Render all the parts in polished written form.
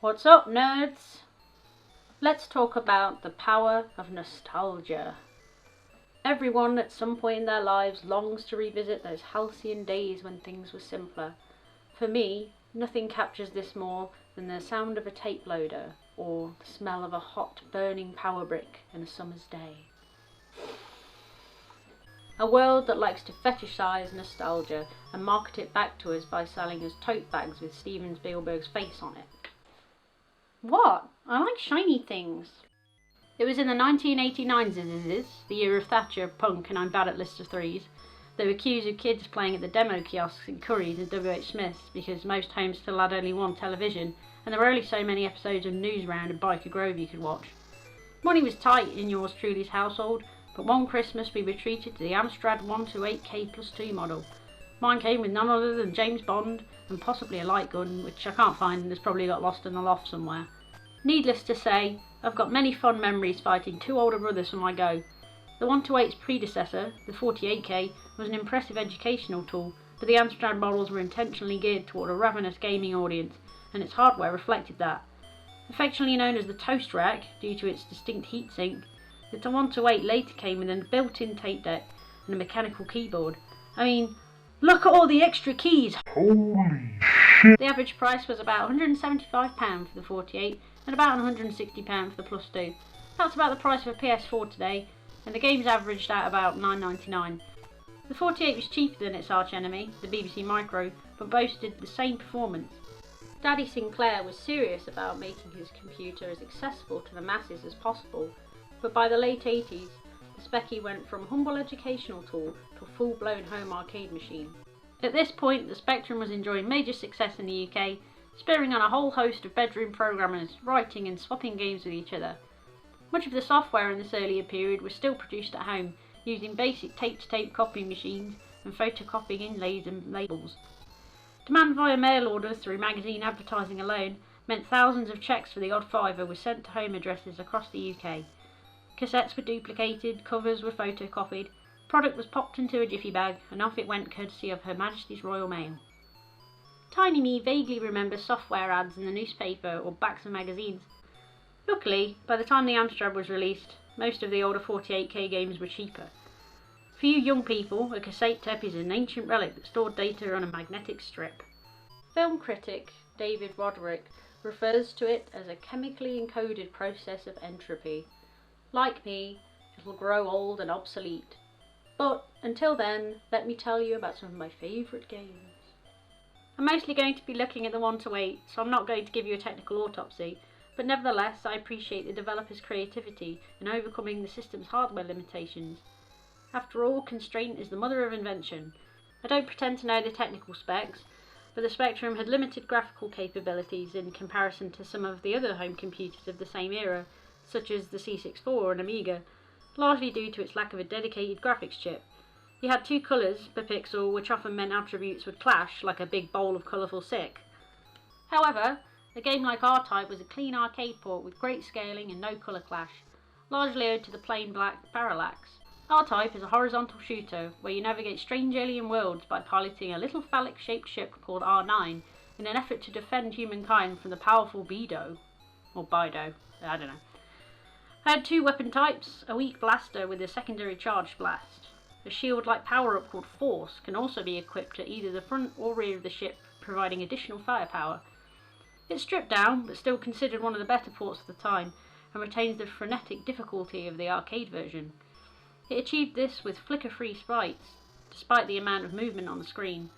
What's up, nerds? Let's talk about the power of nostalgia. Everyone at some point in their lives longs to revisit those halcyon days when things were simpler. For me, nothing captures this more than the sound of a tape loader or the smell of a hot, burning power brick in a summer's day. A world that likes to fetishize nostalgia and market it back to us by selling us tote bags with Steven Spielberg's face on it. What? I like shiny things. It was in the 1989s, the year of Thatcher, punk, and I'm bad at lists of threes. They were queues of kids playing at the demo kiosks in Currys and WH Smith's because most homes still had only one television and there were only so many episodes of Newsround and Biker Grove you could watch. Money was tight in yours truly's household, but one Christmas we were treated to the Amstrad 128K+2 model. Mine came with none other than James Bond and possibly a light gun, which I can't find and has probably got lost in the loft somewhere. Needless to say, I've got many fond memories fighting two older brothers for my go. The 128's predecessor, the 48K, was an impressive educational tool, but the Amstrad models were intentionally geared toward a ravenous gaming audience, and its hardware reflected that. Affectionately known as the Toast Rack, due to its distinct heatsink, the 128 later came with a built-in tape deck and a mechanical keyboard. I mean, look at all the extra keys! Holy shit! The average price was about £175 for the 48 and about £160 for the Plus 2. That's about the price of a PS4 today, and the games averaged out about £9.99. The 48 was cheaper than its arch-enemy, the BBC Micro, but boasted the same performance. Daddy Sinclair was serious about making his computer as accessible to the masses as possible, but by the late 80s, the Speccy went from a humble educational tool to a full-blown home arcade machine. At this point, the Spectrum was enjoying major success in the UK, spurring on a whole host of bedroom programmers writing and swapping games with each other. Much of the software in this earlier period was still produced at home, using basic tape-to-tape copying machines and photocopying inlays and labels. Demand via mail order through magazine advertising alone meant thousands of cheques for the odd fiver were sent to home addresses across the UK. Cassettes were duplicated, covers were photocopied, product was popped into a jiffy bag, and off it went courtesy of Her Majesty's Royal Mail. Tiny me vaguely remembers software ads in the newspaper or backs of magazines. Luckily, by the time the Amstrad was released, most of the older 48K games were cheaper. For you young people, a cassette tape is an ancient relic that stored data on a magnetic strip. Film critic David Roderick refers to it as a chemically encoded process of entropy. Like me, it will grow old and obsolete. But until then, let me tell you about some of my favourite games. I'm mostly going to be looking at the 128, so I'm not going to give you a technical autopsy, but nevertheless I appreciate the developer's creativity in overcoming the system's hardware limitations. After all, constraint is the mother of invention. I don't pretend to know the technical specs, but the Spectrum had limited graphical capabilities in comparison to some of the other home computers of the same era, such as the C64 and Amiga, largely due to its lack of a dedicated graphics chip. You had two colours per pixel, which often meant attributes would clash, like a big bowl of colourful sick. However, a game like R-Type was a clean arcade port with great scaling and no colour clash, largely owed to the plain black parallax. R-Type is a horizontal shooter where you navigate strange alien worlds by piloting a little phallic-shaped ship called R9 in an effort to defend humankind from the powerful Bido, or Bido, I don't know. I had two weapon types, a weak blaster with a secondary charged blast. A shield-like power-up called Force can also be equipped at either the front or rear of the ship, providing additional firepower. It's stripped down, but still considered one of the better ports of the time, and retains the frenetic difficulty of the arcade version. It achieved this with flicker-free sprites, despite the amount of movement on the screen.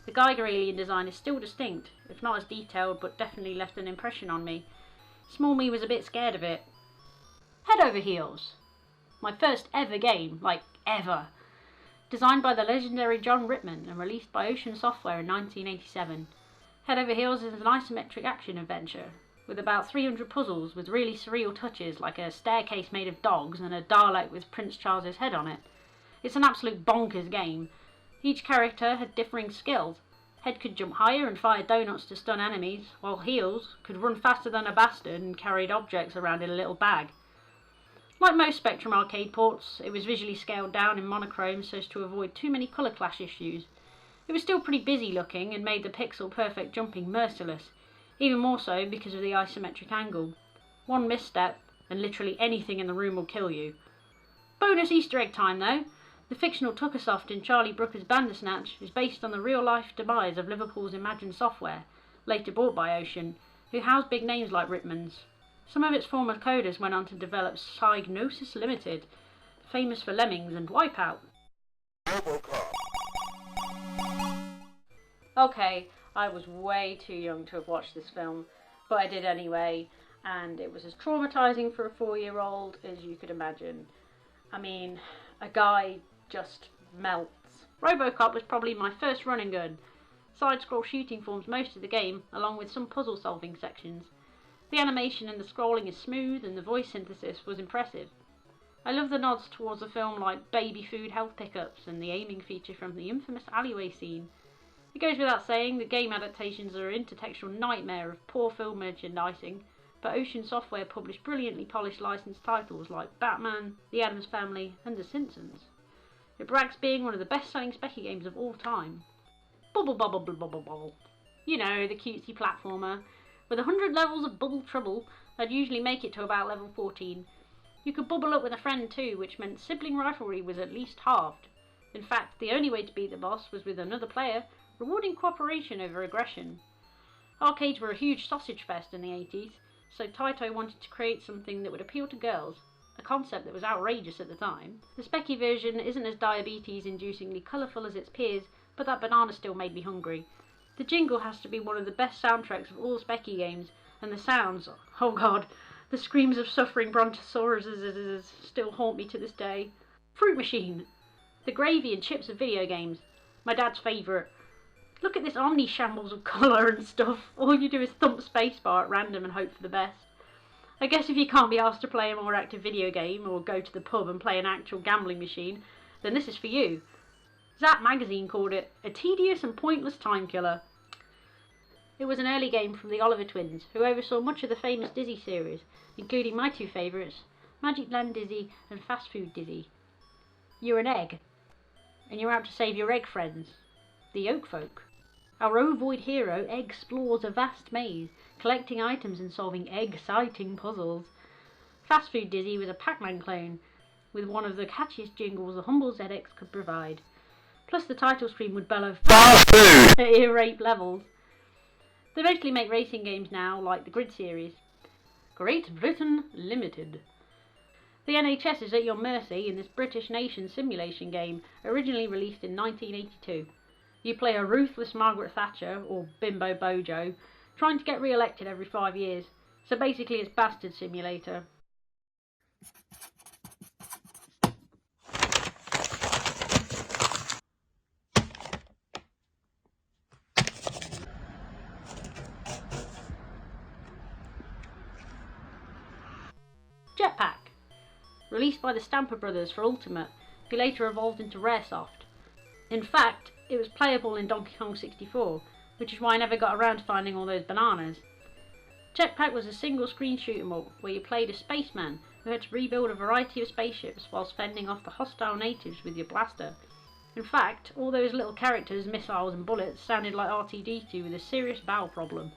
The Geiger alien design is still distinct, if not as detailed, but definitely left an impression on me. Small me was a bit scared of it. Head Over Heels. My first ever game, like ever. Designed by the legendary John Rittman and released by Ocean Software in 1987. Head Over Heels is an isometric action adventure, with about 300 puzzles with really surreal touches like a staircase made of dogs and a Dalek with Prince Charles's head on it. It's an absolute bonkers game. Each character had differing skills. Head could jump higher and fire donuts to stun enemies, while Heels could run faster than a bastard and carried objects around in a little bag. Like most Spectrum arcade ports, it was visually scaled down in monochrome so as to avoid too many colour clash issues. It was still pretty busy looking and made the pixel-perfect jumping merciless. even more so because of the isometric angle. One misstep and literally anything in the room will kill you. Bonus Easter egg time though! The fictional Tuckersoft in Charlie Brooker's Bandersnatch is based on the real-life demise of Liverpool's Imagine Software, later bought by Ocean, who housed big names like Rittmans. Some of its former coders went on to develop Psygnosis Limited, famous for Lemmings and Wipeout. Okay, I was way too young to have watched this film, but I did anyway, and it was as traumatising for a 4-year-old as you could imagine. I mean, a guy just melts. Robocop was probably my first run-and gun. Side-scroll shooting forms most of the game, along with some puzzle-solving sections. The animation and the scrolling is smooth, and the voice synthesis was impressive. I love the nods towards a film like baby food health pickups and the aiming feature from the infamous alleyway scene. It goes without saying that game adaptations are an intertextual nightmare of poor film merchandising, but Ocean Software published brilliantly polished licensed titles like Batman, The Addams Family, and The Simpsons. It brags being one of the best-selling Speccy games of all time. Bubble Bubble Bubble Bubble Bubble. You know, the cutesy platformer. With 100 levels of Bubble Trouble, I'd usually make it to about level 14. You could bubble up with a friend too, which meant sibling rivalry was at least halved. In fact, the only way to beat the boss was with another player, rewarding cooperation over aggression. Arcades were a huge sausage fest in the 80s, so Taito wanted to create something that would appeal to girls, a concept that was outrageous at the time. The Speccy version isn't as diabetes-inducingly colourful as its peers, but that banana still made me hungry. The jingle has to be one of the best soundtracks of all Speccy games, and the sounds, oh god, the screams of suffering brontosauruses still haunt me to this day. Fruit Machine, the gravy and chips of video games, my dad's favourite. Look at this omni-shambles of colour and stuff. All you do is thump spacebar at random and hope for the best. I guess if you can't be asked to play a more active video game or go to the pub and play an actual gambling machine, then this is for you. Zap magazine called it a tedious and pointless time killer. It was an early game from the Oliver twins, who oversaw much of the famous Dizzy series, including my two favourites, Magic Land Dizzy and Fast Food Dizzy. You're an egg, and you're out to save your egg friends, the Oak Folk. Our ovoid hero explores a vast maze, collecting items and solving egg-citing puzzles. Fast Food Dizzy was a Pac-Man clone, with one of the catchiest jingles the humble ZX could provide. Plus the title screen would bellow fast food at ear-rape levels. They mostly make racing games now, like the Grid series. Great Britain Limited. The NHS is at your mercy in this British nation simulation game, originally released in 1982. You play a ruthless Margaret Thatcher, or Bimbo Bojo, trying to get re-elected every 5 years. So basically it's Bastard Simulator. Jetpack. Released by the Stamper Brothers for Ultimate, who later evolved into Raresoft. In fact, it was playable in Donkey Kong 64, which is why I never got around to finding all those bananas. Jetpack was a single screen shoot 'em up where you played a spaceman who had to rebuild a variety of spaceships whilst fending off the hostile natives with your blaster. In fact, all those little characters, missiles and bullets sounded like R2-D2 with a serious bowel problem.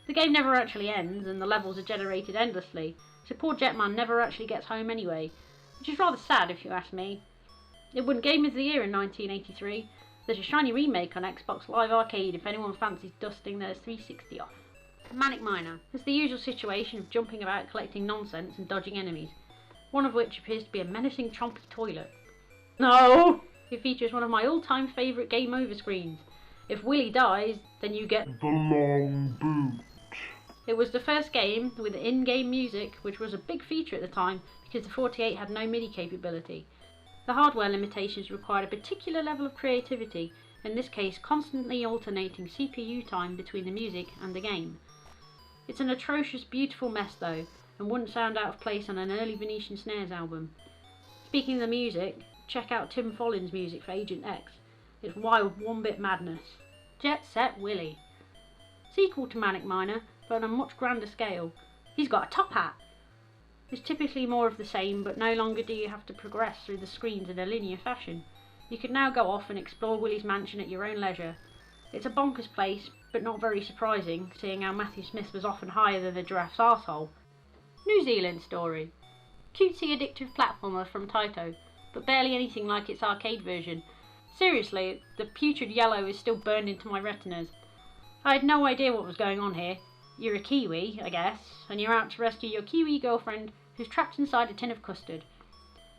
The game never actually ends and the levels are generated endlessly, so poor Jetman never actually gets home anyway, which is rather sad if you ask me. It won Game of the Year in 1983. There's a shiny remake on Xbox Live Arcade if anyone fancies dusting their 360 off. Manic Miner is the usual situation of jumping about collecting nonsense and dodging enemies, one of which appears to be a menacing chompy toilet. No! It features one of my all-time favourite game over screens. If Willy dies, then you get The long boot. It was the first game with in-game music, which was a big feature at the time because the 48 had no MIDI capability. The hardware limitations required a particular level of creativity, in this case constantly alternating CPU time between the music and the game. It's an atrocious, beautiful mess though, and wouldn't sound out of place on an early Venetian Snares album. Speaking of the music, check out Tim Follin's music for Agent X. It's wild one-bit madness. Jet Set Willy. Sequel to Manic Miner, but on a much grander scale. He's got a top hat! It's typically more of the same, but no longer do you have to progress through the screens in a linear fashion. You can now go off and explore Willy's mansion at your own leisure. It's a bonkers place, but not very surprising, seeing how Matthew Smith was often higher than the giraffe's arsehole. New Zealand Story. Cutesy addictive platformer from Taito, but barely anything like its arcade version. Seriously, the putrid yellow is still burned into my retinas. I had no idea what was going on here. You're a Kiwi, I guess, and you're out to rescue your Kiwi girlfriend who's trapped inside a tin of custard.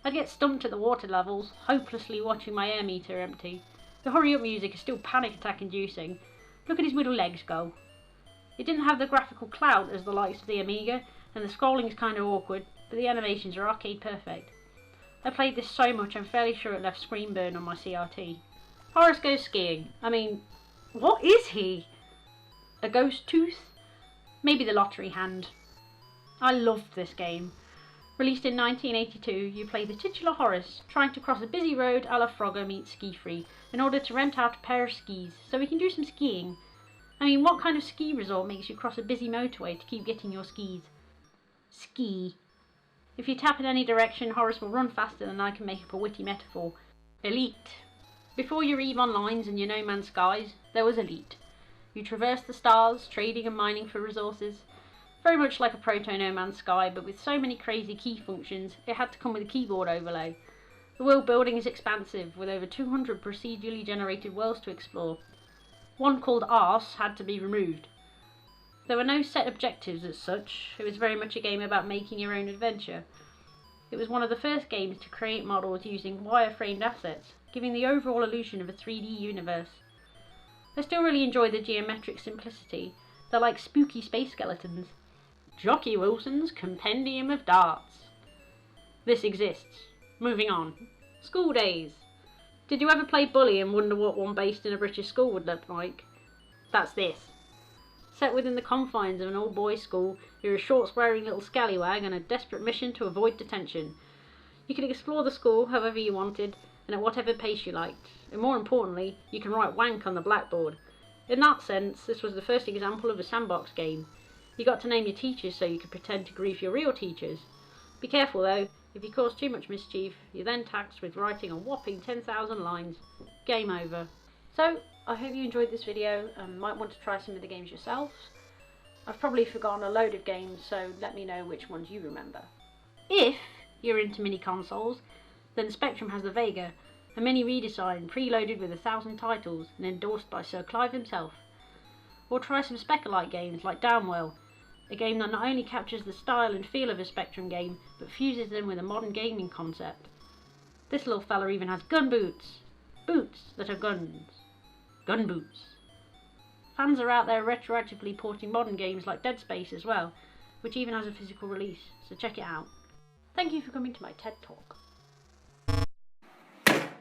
I'd get stumped at the water levels, hopelessly watching my air meter empty. The hurry-up music is still panic attack inducing. Look at his middle legs go. It didn't have the graphical clout as the likes of the Amiga, and the scrolling is kind of awkward, but the animations are arcade perfect. I played this so much I'm fairly sure it left screen burn on my CRT. Horace goes skiing. I mean, what is he? A ghost tooth? Maybe the lottery hand. I loved this game. Released in 1982, you play the titular Horace, trying to cross a busy road a la Frogger meets Ski Free, in order to rent out a pair of skis, so we can do some skiing. I mean, what kind of ski resort makes you cross a busy motorway to keep getting your skis? Ski. If you tap in any direction, Horace will run faster than I can make up a witty metaphor. Elite. Before your EVE Onlines and your No Man's Skies, there was Elite. You traverse the stars, trading and mining for resources. Very much like a proto No Man's Sky, but with so many crazy key functions, it had to come with a keyboard overlay. The world building is expansive, with over 200 procedurally generated worlds to explore. One called Arse had to be removed. There were no set objectives as such. It was very much a game about making your own adventure. It was one of the first games to create models using wireframed assets, giving the overall illusion of a 3D universe. I still really enjoy the geometric simplicity. They're like spooky space skeletons. Jockey Wilson's Compendium of Darts. This exists. Moving on. School days. Did you ever play Bully and wonder what one based in a British school would look like? That's this. Set within the confines of an all-boys school, you're a short-swearing little scallywag on a desperate mission to avoid detention. You could explore the school however you wanted, and at whatever pace you liked. And more importantly, you can write wank on the blackboard. In that sense, this was the first example of a sandbox game. You got to name your teachers so you could pretend to grief your real teachers. Be careful though, if you cause too much mischief, you're then taxed with writing a whopping 10,000 lines. Game over. So, I hope you enjoyed this video and might want to try some of the games yourselves. I've probably forgotten a load of games, so let me know which ones you remember. If you're into mini consoles, then Spectrum has the Vega, a mini redesign preloaded with 1,000 titles and endorsed by Sir Clive himself. Or try some Specalite games like Downwell, a game that not only captures the style and feel of a Spectrum game, but fuses them with a modern gaming concept. This little fella even has gun boots. Boots that are guns. Gun boots. Fans are out there retroactively porting modern games like Dead Space as well, which even has a physical release, so check it out. Thank you for coming to my TED Talk.